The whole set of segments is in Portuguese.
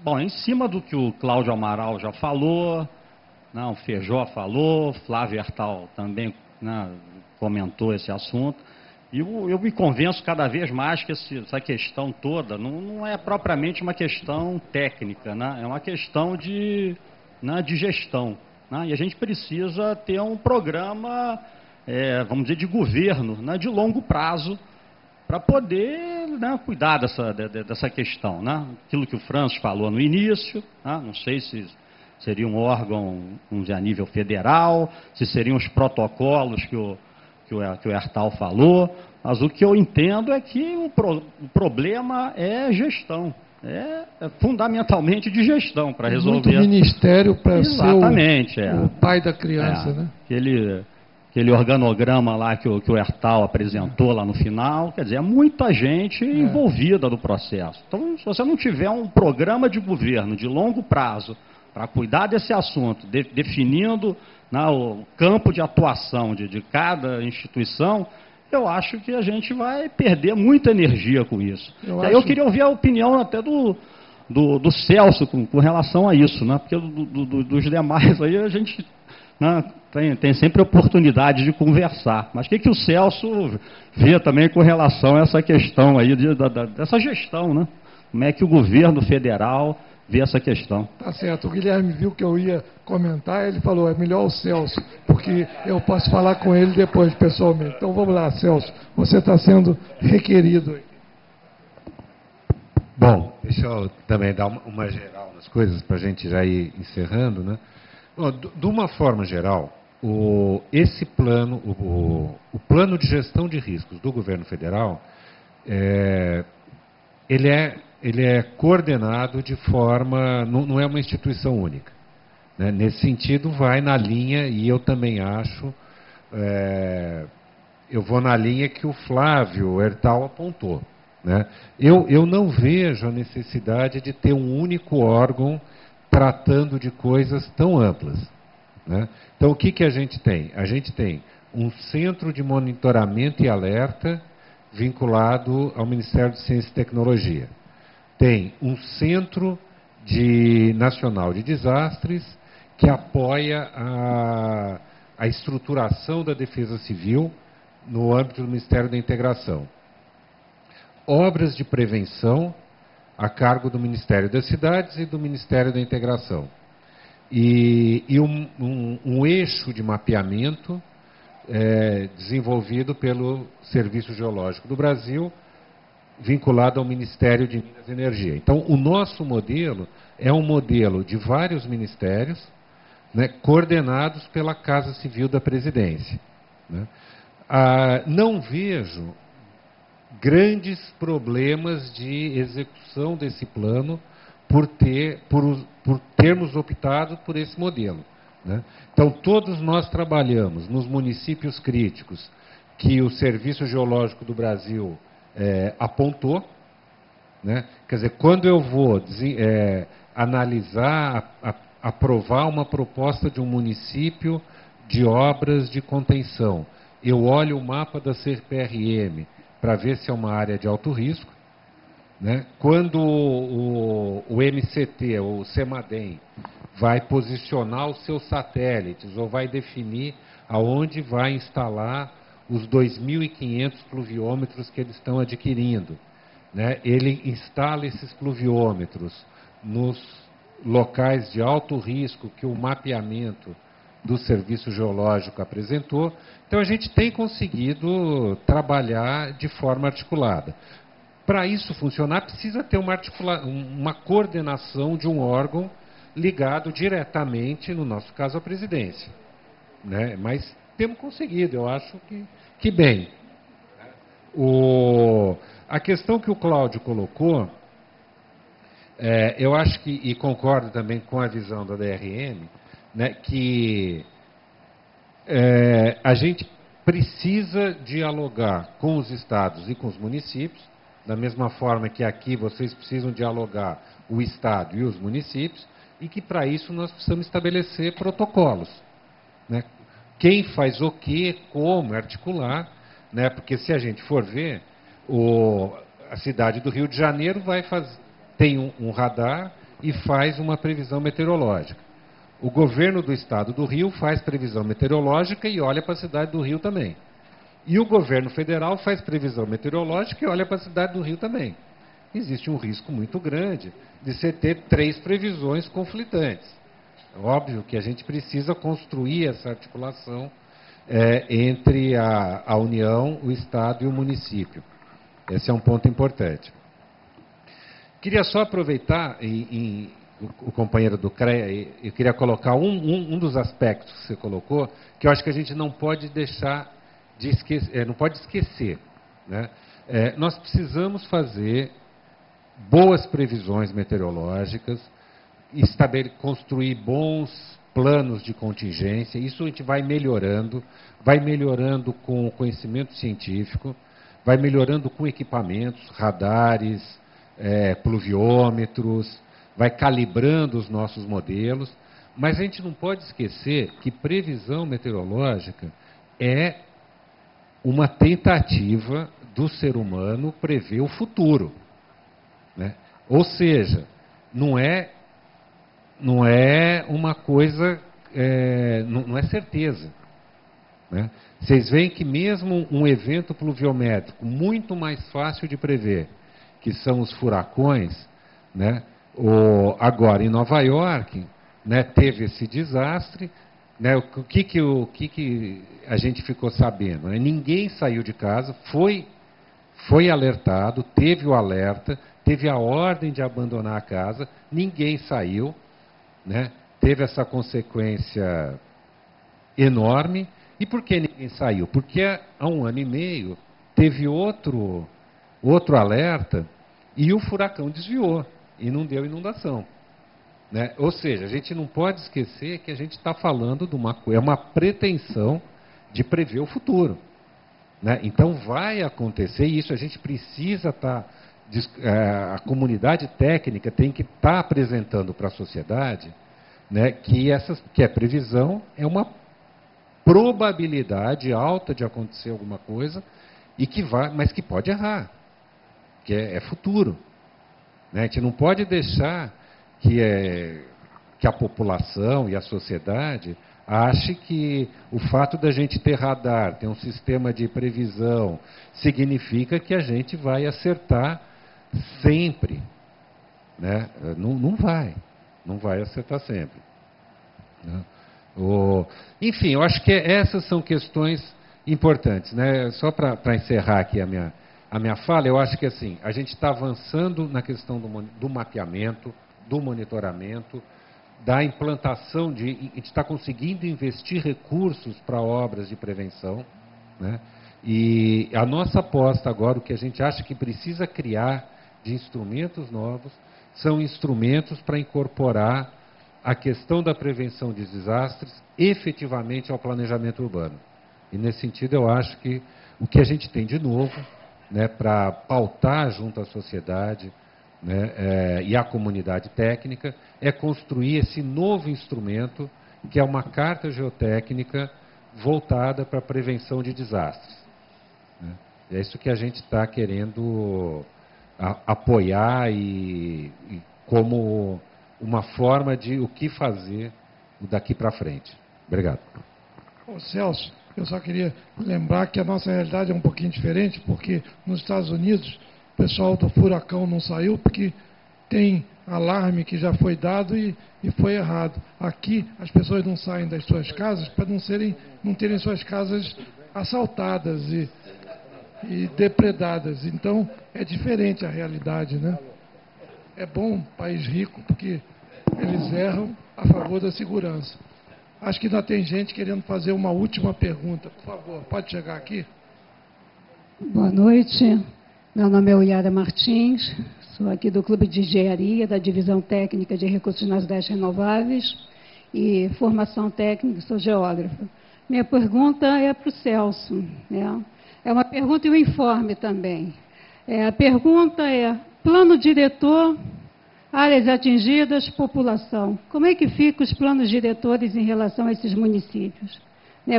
Bom, em cima do que o Cláudio Amaral já falou, né, o Feijó falou, Flávio Hertal também, né, comentou esse assunto, e eu me convenço cada vez mais que essa questão toda não é propriamente uma questão técnica, né, é uma questão né, de gestão. Né, e a gente precisa ter um programa, vamos dizer, de governo, né, de longo prazo, para poder, né, cuidar dessa questão. Né? Aquilo que o Francis falou no início, né? Não sei se seria um órgão, vamos dizer, a nível federal, se seriam os protocolos que o Hertal falou, mas o que eu entendo é que o problema é gestão, é fundamentalmente de gestão para resolver. Muito ministério para ser Exatamente, o pai da criança, né? Aquele organograma lá que o Hertal apresentou lá no final, quer dizer, é muita gente envolvida no processo. Então, se você não tiver um programa de governo de longo prazo para cuidar desse assunto, definindo, né, o campo de atuação de cada instituição, eu acho que a gente vai perder muita energia com isso. Eu queria ouvir a opinião até do Celso com relação a isso, né? Porque dos demais aí a gente, né, tem sempre oportunidade de conversar. Mas o que o Celso vê também com relação a essa questão aí dessa gestão, né? Como é que o governo federal vê essa questão? Tá certo. O Guilherme viu que eu ia comentar, ele falou, é melhor o Celso, porque eu posso falar com ele depois, pessoalmente. Então vamos lá, Celso, você está sendo requerido. Bom, deixa eu também dar uma geral nas coisas, para a gente já ir encerrando, né? Bom, de uma forma geral, esse plano, o plano de gestão de riscos do governo federal, ele é coordenado de forma, não é uma instituição única. Né? Nesse sentido, vai na linha, e eu também acho, eu vou na linha que o Flávio Hertal apontou. Né? Eu não vejo a necessidade de ter um único órgão tratando de coisas tão amplas. Né? Então, o que a gente tem? A gente tem um centro de monitoramento e alerta vinculado ao Ministério de Ciência e Tecnologia. Tem um Centro Nacional de Desastres que apoia a estruturação da Defesa Civil no âmbito do Ministério da Integração. Obras de prevenção a cargo do Ministério das Cidades e do Ministério da Integração. E um eixo de mapeamento desenvolvido pelo Serviço Geológico do Brasil, vinculado ao Ministério de Minas e Energia. Então, o nosso modelo é um modelo de vários ministérios, né, coordenados pela Casa Civil da Presidência. Né? Não vejo grandes problemas de execução desse plano por termos optado por esse modelo. Né? Então, todos nós trabalhamos nos municípios críticos que o Serviço Geológico do Brasil apontou. Né? Quer dizer, quando eu vou analisar, aprovar uma proposta de um município de obras de contenção, eu olho o mapa da CPRM para ver se é uma área de alto risco. Né? Quando o MCT, o CEMADEM, vai posicionar os seus satélites ou vai definir aonde vai instalar os 2.500 pluviômetros que eles estão adquirindo. Né? Ele instala esses pluviômetros nos locais de alto risco que o mapeamento do Serviço Geológico apresentou. Então, a gente tem conseguido trabalhar de forma articulada. Para isso funcionar, precisa ter uma coordenação de um órgão ligado diretamente, no nosso caso, à presidência. Né? Mas temos conseguido, eu acho que bem. A questão que o Cláudio colocou, eu acho que, e concordo também com a visão da DRM, né, que a gente precisa dialogar com os estados e com os municípios, da mesma forma que aqui vocês precisam dialogar o estado e os municípios, e que para isso nós precisamos estabelecer protocolos. Né? Quem faz o quê, como articular, né? Porque se a gente for ver, a cidade do Rio de Janeiro tem um radar e faz uma previsão meteorológica. O governo do estado do Rio faz previsão meteorológica e olha para a cidade do Rio também. E o governo federal faz previsão meteorológica e olha para a cidade do Rio também. Existe um risco muito grande de você ter 3 previsões conflitantes. É óbvio que a gente precisa construir essa articulação entre a União, o Estado e o município. Esse é um ponto importante. Queria só aproveitar, o companheiro do CREA, eu queria colocar um dos aspectos que você colocou, que eu acho que a gente não pode deixar de esquecer, não pode esquecer, né? Nós precisamos fazer boas previsões meteorológicas, construir bons planos de contingência. Isso a gente vai melhorando com o conhecimento científico, vai melhorando com equipamentos, radares, pluviômetros, vai calibrando os nossos modelos, mas a gente não pode esquecer que previsão meteorológica é uma tentativa do ser humano prever o futuro, né? Ou seja, não é uma coisa, não é certeza, né? Vocês veem que mesmo um evento pluviométrico muito mais fácil de prever, que são os furacões, né? Agora, em Nova York, né, teve esse desastre, né? O que a gente ficou sabendo, né? Ninguém saiu de casa, foi alertado, teve o alerta, teve a ordem de abandonar a casa, ninguém saiu, né? Teve essa consequência enorme. E por que ninguém saiu? Porque há 1 ano e meio teve outro alerta e o furacão desviou e não deu inundação, né? Ou seja, a gente não pode esquecer que a gente está falando de uma pretensão de prever o futuro, né? Então vai acontecer isso, a gente precisa estar... a comunidade técnica tem que estar apresentando para a sociedade, né, que a previsão é uma probabilidade alta de acontecer alguma coisa, mas que pode errar, que é futuro, né? A gente não pode deixar que a população e a sociedade ache que o fato da gente ter radar, ter um sistema de previsão, significa que a gente vai acertar sempre, né? Não vai acertar sempre, né? Enfim, eu acho que essas são questões importantes, né? Só para encerrar aqui a minha fala, eu acho que assim, a gente está avançando na questão do mapeamento, do monitoramento, da implantação a gente está conseguindo investir recursos para obras de prevenção, né? E a nossa aposta agora, o que a gente acha que precisa criar de instrumentos novos, são instrumentos para incorporar a questão da prevenção de desastres efetivamente ao planejamento urbano. E, nesse sentido, eu acho que o que a gente tem de novo, né, para pautar junto à sociedade, né, e à comunidade técnica, é construir esse novo instrumento, que é uma carta geotécnica voltada para a prevenção de desastres, né? É isso que a gente está querendo apoiar e como uma forma de o que fazer daqui para frente. Obrigado. Ô Celso, eu só queria lembrar que a nossa realidade é um pouquinho diferente, porque nos Estados Unidos o pessoal do furacão não saiu porque tem alarme que já foi dado e foi errado. Aqui as pessoas não saem das suas casas para não terem suas casas assaltadas e depredadas. Então é diferente a realidade, né? É bom país rico porque eles erram a favor da segurança. Acho que ainda tem gente querendo fazer uma última pergunta. Por favor, pode chegar aqui. Boa noite. Meu nome é Yara Martins, sou aqui do Clube de Engenharia, da Divisão Técnica de Recursos Naturais Renováveis e formação técnica, sou geógrafa. Minha pergunta é para o Celso, né? É uma pergunta e um informe também. A pergunta é, plano diretor, áreas atingidas, população. Como é que ficam os planos diretores em relação a esses municípios?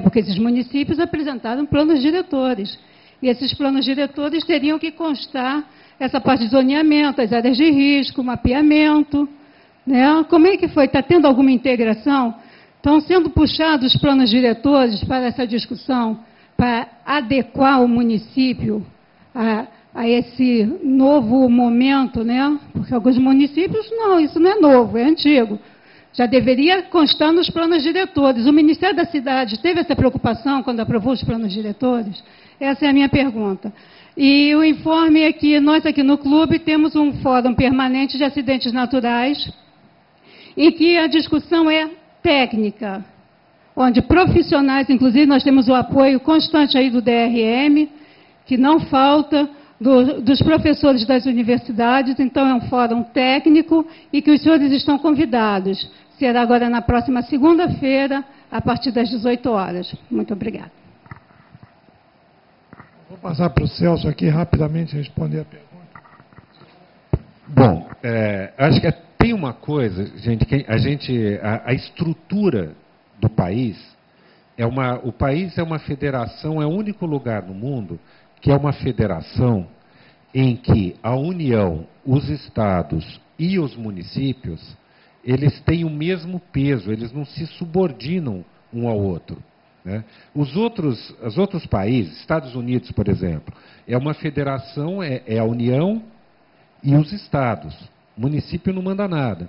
Porque esses municípios apresentaram planos diretores. E esses planos diretores teriam que constar essa parte de zoneamento, as áreas de risco, mapeamento, né? Como é que foi? Está tendo alguma integração? Estão sendo puxados os planos diretores para essa discussão, para adequar o município a esse novo momento, né? Porque alguns municípios, não, isso não é novo, é antigo. Já deveria constar nos planos diretores. O Ministério da Cidade teve essa preocupação quando aprovou os planos diretores? Essa é a minha pergunta. E o informe é que nós aqui no clube temos um fórum permanente de acidentes naturais, em que a discussão é técnica, onde profissionais, inclusive nós temos o apoio constante aí do DRM, que não falta, dos professores das universidades, então é um fórum técnico e que os senhores estão convidados. Será agora na próxima segunda-feira, a partir das 18 horas. Muito obrigada. Vou passar para o Celso aqui rapidamente responder a pergunta. Bom, acho que tem uma coisa, gente, que a estrutura do país o país é uma federação, é o único lugar no mundo que é uma federação em que a União, os estados e os municípios, eles têm o mesmo peso, eles não se subordinam um ao outro, né? Os outros países, Estados Unidos, por exemplo, é uma federação, é a União e os estados. O município não manda nada.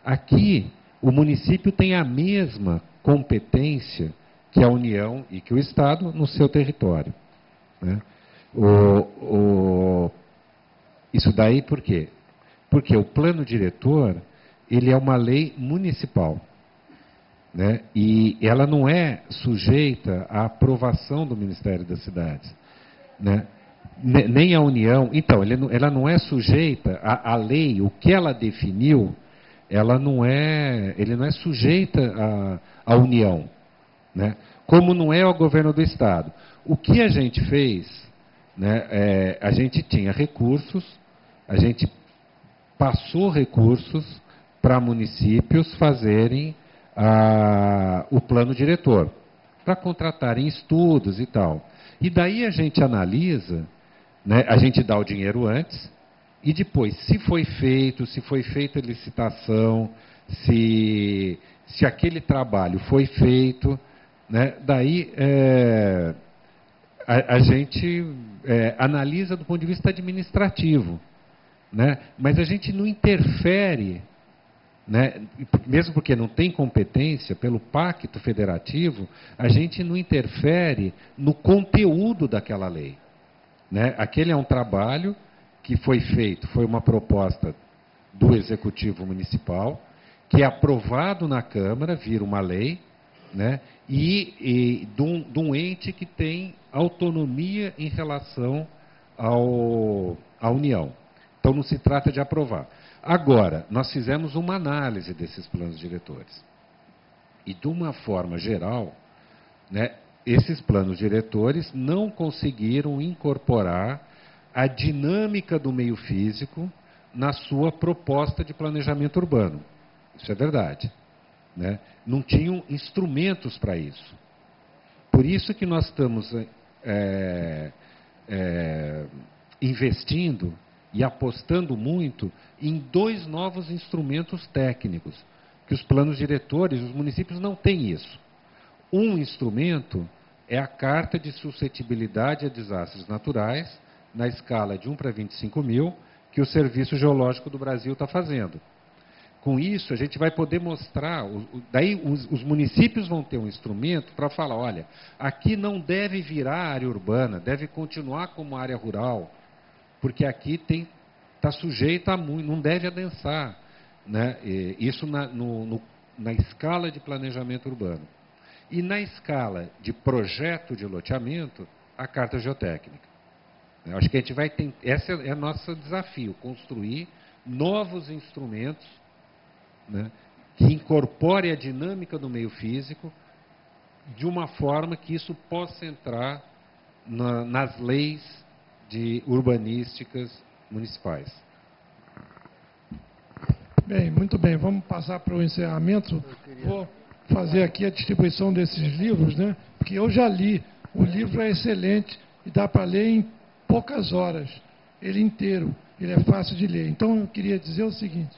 Aqui, o município tem a mesma competência que a União e que o Estado no seu território, né? Isso daí por quê? Porque o plano diretor, ele é uma lei municipal, né? E ela não é sujeita à aprovação do Ministério das Cidades, né? Nem a União. Então, ela não é sujeita à lei, o que ela definiu, ele não é sujeita à União, né? Como não é ao governo do Estado. O que a gente fez, né, a gente tinha recursos, a gente passou recursos para municípios fazerem o plano diretor, para contratarem estudos e tal. E daí a gente analisa, né, a gente dá o dinheiro antes, e depois, se foi feita licitação, se aquele trabalho foi feito, né, daí a gente analisa do ponto de vista administrativo, né, mas a gente não interfere, né, mesmo porque não tem competência, pelo pacto federativo, a gente não interfere no conteúdo daquela lei, né? Aquele é um trabalho que foi feito, foi uma proposta do Executivo Municipal, que é aprovado na Câmara, vira uma lei, né? E de um ente que tem autonomia em relação à União. Então, não se trata de aprovar. Agora, nós fizemos uma análise desses planos diretores. E, de uma forma geral, né, esses planos diretores não conseguiram incorporar a dinâmica do meio físico na sua proposta de planejamento urbano. Isso é verdade, né? Não tinham instrumentos para isso. Por isso que nós estamos investindo e apostando muito em 2 novos instrumentos técnicos, que os planos diretores, os municípios não têm isso. Um instrumento é a Carta de Suscetibilidade a Desastres Naturais, na escala de 1 para 25 mil, que o Serviço Geológico do Brasil está fazendo. Com isso, a gente vai poder mostrar, daí os municípios vão ter um instrumento para falar, olha, aqui não deve virar área urbana, deve continuar como área rural, porque aqui está sujeito a muito, não deve adensar, né? Isso na escala de planejamento urbano. E na escala de projeto de loteamento, a Carta Geotécnica. Eu acho que a gente vai ter, esse é o nosso desafio, construir novos instrumentos, né, que incorpore a dinâmica do meio físico de uma forma que isso possa entrar nas leis urbanísticas municipais. Bem, muito bem. Vamos passar para o encerramento. Vou fazer aqui a distribuição desses livros, né? Porque eu já li. O livro é excelente e dá para ler em poucas horas, ele inteiro. ele é fácil de ler. Então, eu queria dizer o seguinte.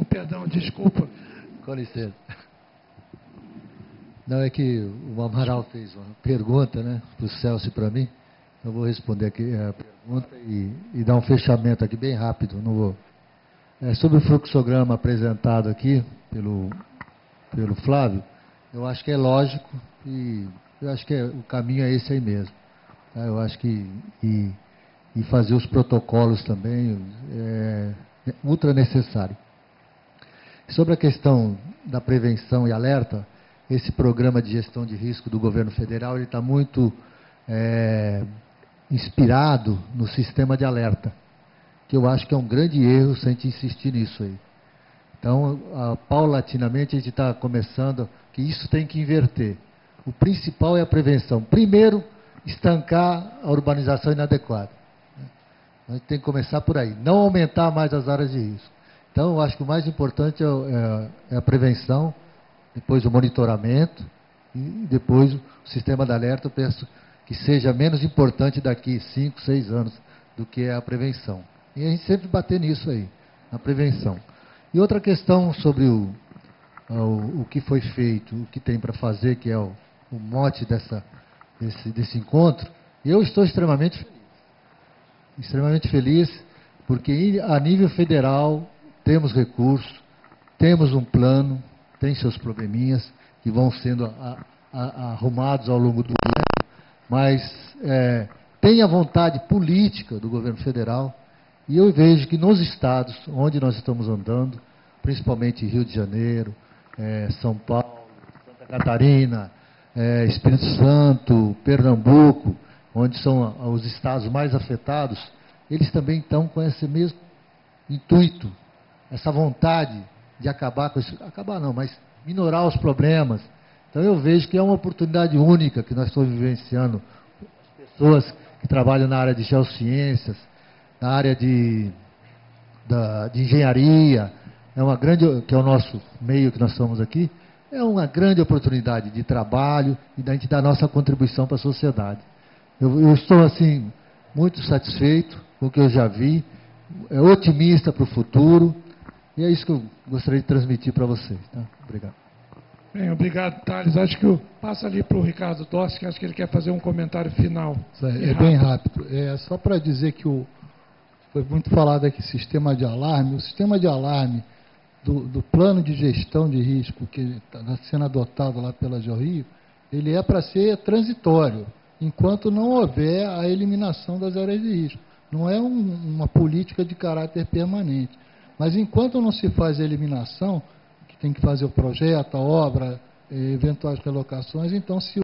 Perdão, desculpa. Com licença. Não, é que o Amaral fez uma pergunta, né, para o Celso e para mim. Eu vou responder aqui a pergunta e dar um fechamento aqui bem rápido. Não vou. Sobre o fluxograma apresentado aqui pelo Flávio, eu acho que é lógico e eu acho que o caminho é esse aí mesmo. Tá? Eu acho que e fazer os protocolos também é ultra necessário. Sobre a questão da prevenção e alerta, esse programa de gestão de risco do governo federal ele está muito inspirado no sistema de alerta, que eu acho que é um grande erro se a gente insistir nisso aí. Então, paulatinamente, a gente está começando que isso tem que inverter. O principal é a prevenção. Primeiro, estancar a urbanização inadequada. A gente tem que começar por aí, não aumentar mais as áreas de risco. Então, eu acho que o mais importante é a prevenção, depois o monitoramento e depois o sistema de alerta. Eu penso que seja menos importante daqui 5, 6 anos do que a prevenção. E a gente sempre bater nisso aí, na prevenção. E outra questão sobre o que foi feito, o que tem para fazer, que é o mote desse encontro, eu estou extremamente feliz. Extremamente feliz, porque a nível federal temos recursos, temos um plano, tem seus probleminhas que vão sendo arrumados ao longo do ano, mas tem a vontade política do governo federal, e eu vejo que nos estados onde nós estamos andando, principalmente Rio de Janeiro, São Paulo, Santa Catarina, Espírito Santo, Pernambuco, onde são os estados mais afetados, eles também estão com esse mesmo intuito, essa vontade de acabar com isso, acabar não, mas minorar os problemas. Então eu vejo que é uma oportunidade única que nós estamos vivenciando, as pessoas que trabalham na área de geociências, na área de engenharia, que é o nosso meio que nós estamos aqui, é uma grande oportunidade de trabalho e da gente dar nossa contribuição para a sociedade. Eu estou, assim, muito satisfeito com o que eu já vi, otimista para o futuro, e é isso que eu gostaria de transmitir para vocês. Tá? Obrigado. Bem, obrigado, Thales. Acho que passa ali para o Ricardo Tossi, que acho que ele quer fazer um comentário final. Bem rápido. Só para dizer que foi muito falado aqui sistema de alarme. O sistema de alarme do plano de gestão de risco que está sendo adotado lá pela GeoRio, ele é para ser transitório, enquanto não houver a eliminação das áreas de risco. Não é uma política de caráter permanente. Mas enquanto não se faz a eliminação, que tem que fazer o projeto, a obra, eventuais relocações, então se